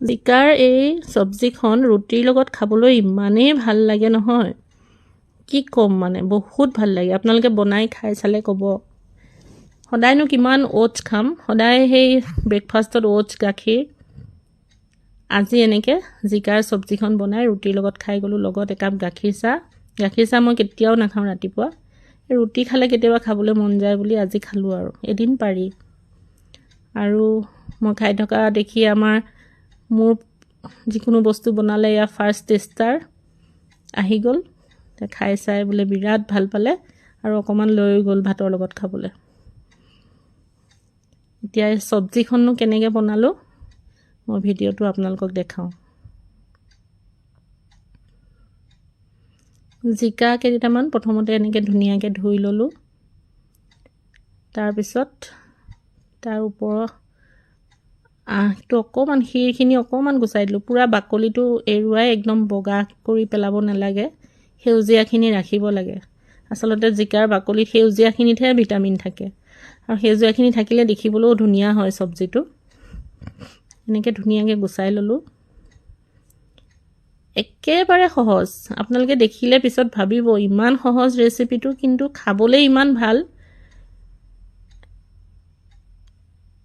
জিকাৰ এই চব্জিখন ৰুটিৰ লগত খাবলৈ ইমানেই ভাল লাগে নহয়, কি ক'ম মানে, বহুত ভাল লাগে। আপোনালোকে বনাই খাই চালে ক'ব। সদায়নো কিমান অ'টছ খাম, সদায় সেই ব্ৰেকফাষ্টত অ'টছ গাখীৰ। আজি এনেকৈ জিকাৰ চব্জিখন বনাই ৰুটিৰ লগত খাই গ'লোঁ, লগত একাপ গাখীৰ চাহ মই কেতিয়াও নাখাওঁ ৰাতিপুৱা, ৰুটি খালে কেতিয়াবা খাবলৈ মন যায় বুলি আজি খালোঁ আৰু এদিন পাৰি। আৰু মই খাই থকা দেখি মোৰ যিকোনো বস্তু বনালে এয়া ফাৰ্ষ্ট টেষ্টাৰ আহি গ'ল, খাই চাই বোলে বিৰাট ভাল পালে আৰু অকণমান লৈ গ'ল ভাতৰ লগত খাবলৈ। এতিয়া এই চব্জিখননো কেনেকৈ বনালোঁ মই ভিডিঅ'টো আপোনালোকক দেখাওঁ। জিকা কেইটামান প্ৰথমতে এনেকৈ ধুনীয়াকৈ ধুই ল'লোঁ, তাৰপিছত তাৰ ওপৰৰ আঁহটো অকণমান, শিৰখিনি অকণমান গুচাই দিলোঁ। পূৰা বাকলিটো এৰুৱাই একদম বগা কৰি পেলাব নালাগে, সেউজীয়াখিনি ৰাখিব লাগে। আচলতে জিকাৰ বাকলিত সেউজীয়াখিনিতহে ভিটামিন থাকে, আৰু সেউজীয়াখিনি থাকিলে দেখিবলৈও ধুনীয়া হয় চব্জিটো। এনেকৈ ধুনীয়াকৈ গুচাই ল'লোঁ। একেবাৰে সহজ, আপোনালোকে দেখিলে পিছত ভাবিব ইমান সহজ ৰেচিপিটো, কিন্তু খাবলৈ ইমান ভাল,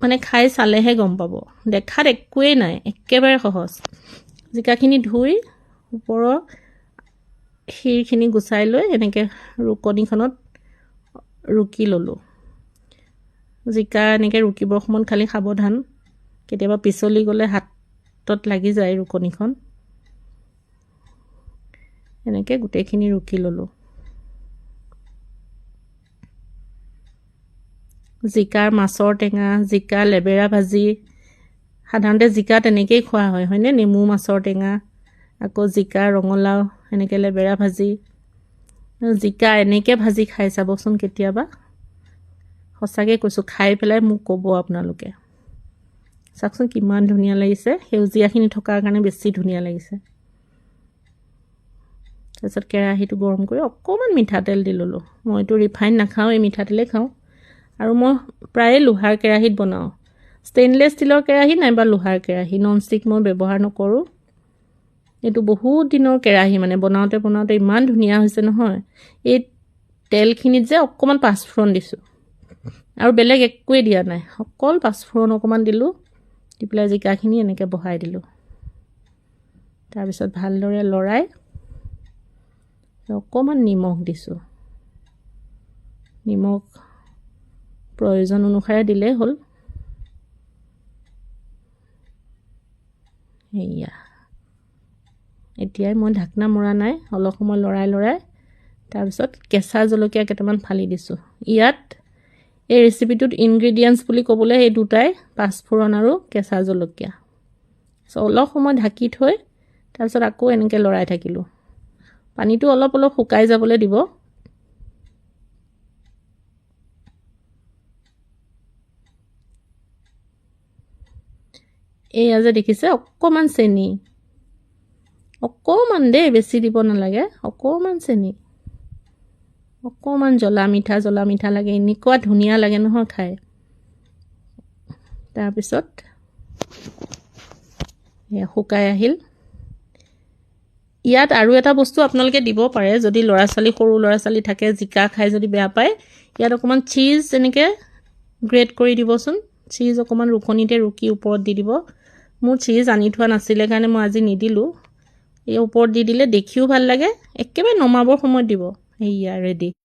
মানে খাই চালেহে গম পাব। দেখাত একোৱেই নাই, একেবাৰে সহজ। জিকাখিনি ধুই ওপৰৰ শিৰখিনি গুচাই লৈ এনেকৈ ৰুকনিখনত ৰুকি ল'লোঁ। জিকা এনেকৈ ৰুকিবৰ সময়ত খালি সাৱধান, কেতিয়াবা পিছলি গ'লে হাতত লাগি যায় ৰুকনিখন। এনেকৈ গোটেইখিনি ৰুকি ল'লোঁ। জিকাৰ মাছৰ টেঙা, জিকা লেবেৰা ভাজি, সাধাৰণতে জিকা তেনেকৈয়ে খোৱা হয়, হয়নে? নেমু মাছৰ টেঙা, আকৌ জিকা ৰঙালাও এনেকৈ লেবেৰা ভাজি। জিকা এনেকৈ ভাজি খাই চাবচোন কেতিয়াবা, সঁচাকৈ কৈছোঁ, খাই পেলাই মোক ক'ব আপোনালোকে। চাওকচোন কিমান ধুনীয়া লাগিছে, সেউজীয়াখিনি থকাৰ কাৰণে বেছি ধুনীয়া লাগিছে। তাৰপিছত কেৰাহীটো গৰম কৰি অকণমান মিঠাতেল দি ল'লোঁ। মইতো ৰিফাইন নাখাওঁ, এই মিঠাতেলেই খাওঁ। আৰু মই প্ৰায়ে লোহাৰ কেৰাহীত বনাওঁ, ষ্টেইনলেছ ষ্টীলৰ কেৰাহী নাইবা লোহাৰ কেৰাহী, নন ষ্টিক মই ব্যৱহাৰ নকৰোঁ। এইটো বহুত দিনৰ কেৰাহী, মানে বনাওঁতে ইমান ধুনীয়া হৈছে নহয়। এই তেলখিনিত যে অকণমান পাঁচফোৰণ দিছোঁ, আৰু বেলেগ একোৱেই দিয়া নাই, অকল পাঁচফোৰণ অকণমান দিলোঁ, দি পেলাই জিকাখিনি এনেকৈ বহাই দিলোঁ। তাৰপিছত ভালদৰে লৰাই অকণমান নিমখ দিছোঁ, নিমখ প্ৰয়োজন অনুসাৰে দিলেই হ'ল। এয়া এতিয়াই মই ঢাকনা মৰা নাই, অলপ সময় লৰাই তাৰপিছত কেঁচা জলকীয়া কেইটামান ফালি দিছোঁ। ইয়াত এই ৰেচিপিটোত ইনগ্ৰিডিয়েণ্টছ বুলি ক'বলৈ এই দুটাই, পাঁচফোৰণ আৰু কেঁচা জলকীয়া। অলপ সময় ঢাকি থৈ তাৰপিছত আকৌ এনেকৈ লৰাই থাকিলোঁ। পানীটো অলপ শুকাই যাবলৈ দিব। এয়া যে দেখিছে, অকণমান চেনি, অকণমান দেই, বেছি দিব নালাগে, অকণমান চেনি, অকণমান জ্বলা মিঠা লাগে, এনেকুৱা ধুনীয়া লাগে নহয় খাই। তাৰপিছত এয়া শুকাই আহিল। ইয়াত আৰু এটা বস্তু আপোনালোকে দিব পাৰে, যদি সৰু ল'ৰা ছোৱালী থাকে, জিকা খাই যদি বেয়া পায়, ইয়াত অকণমান চীজ এনেকৈ গ্ৰেট কৰি দিবচোন। চীজ অকণমান ৰুকনিতে ৰুকি ওপৰত দি দিব। মোৰ চীজ আনি থোৱা নাছিলে কাৰণে মই আজি নিদিলোঁ। এই ওপৰত দি দিলে দেখিও ভাল লাগে, একেবাৰে নমাবৰ সময়ত দিব। এয়া ৰেডি।